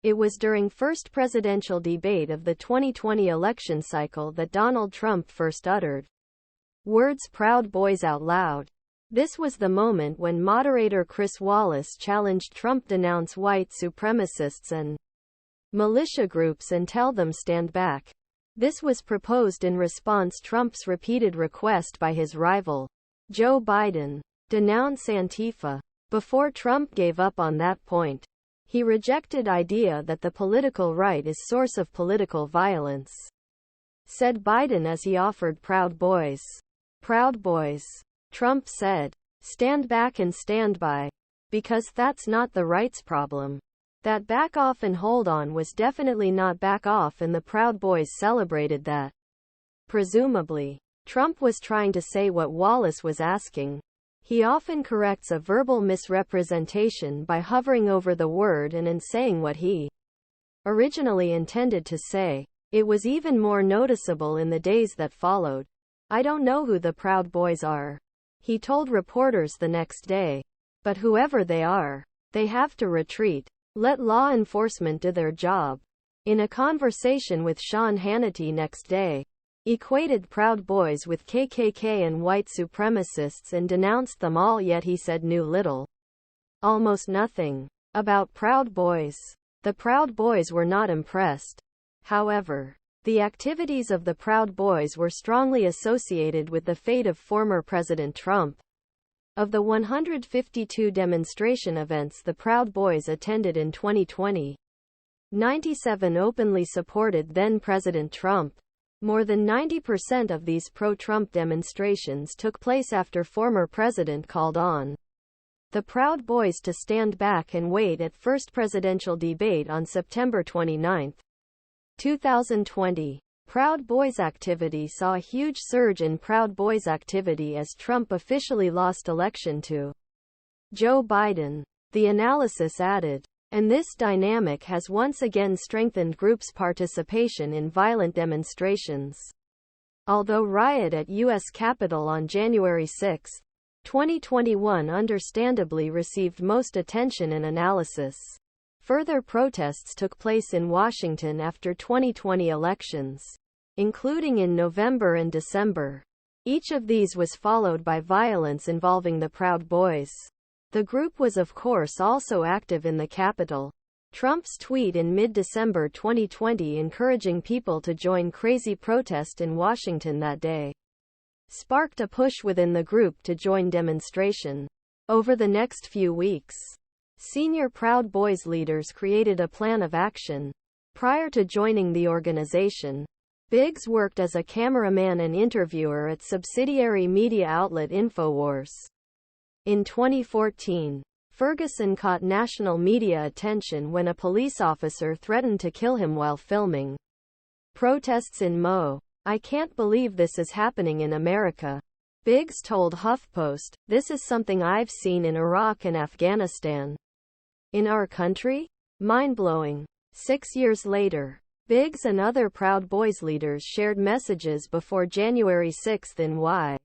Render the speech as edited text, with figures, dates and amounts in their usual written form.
It was during first presidential debate of the 2020 election cycle that Donald Trump first uttered words "Proud Boys" out loud. This was the moment when moderator Chris Wallace challenged Trump to denounce white supremacists and militia groups and tell them stand back. This was proposed in response to Trump's repeated request by his rival, Joe Biden, denounce Antifa. Before Trump gave up on that point, he rejected idea that the political right is source of political violence. Said Biden as he offered "Proud Boys." Proud Boys. Trump said, stand back and stand by. Because that's not the right's problem. That back off and hold on was definitely not back off, and the Proud Boys celebrated that. Presumably, Trump was trying to say what Wallace was asking. He often corrects a verbal misrepresentation by hovering over the word and saying what he originally intended to say. It was even more noticeable in the days that followed. I don't know who the Proud Boys are, he told reporters the next day. But whoever they are, they have to retreat. Let law enforcement do their job. In a conversation with Sean Hannity next day, equated Proud Boys with KKK and white supremacists and denounced them all, yet he said knew little, almost nothing, about Proud Boys. The Proud Boys were not impressed. However, the activities of the Proud Boys were strongly associated with the fate of former President Trump. Of the 152 demonstration events the Proud Boys attended in 2020, 97 openly supported then-President Trump. More than 90% of these pro-Trump demonstrations took place after former president called on the Proud Boys to stand back and wait at first presidential debate on September 29, 2020. Proud Boys activity saw a huge surge in Proud Boys activity as Trump officially lost election to Joe Biden. The analysis added, and this dynamic has once again strengthened groups' participation in violent demonstrations. Although riot at U.S. Capitol on January 6, 2021 understandably received most attention and analysis, further protests took place in Washington after 2020 elections, including in November and December. Each of these was followed by violence involving the Proud Boys. The group was of course also active in the Capitol. Trump's tweet in mid-December 2020 encouraging people to join crazy protest in Washington that day sparked a push within the group to join demonstration. Over the next few weeks, senior Proud Boys leaders created a plan of action. Prior to joining the organization, Biggs worked as a cameraman and interviewer at subsidiary media outlet Infowars. In 2014, Ferguson caught national media attention when a police officer threatened to kill him while filming protests in Mo. I can't believe this is happening in America, Biggs told HuffPost. This is something I've seen in Iraq and Afghanistan. In our country? Mind-blowing. 6 years later, Biggs and other Proud Boys leaders shared messages before January 6 in Y.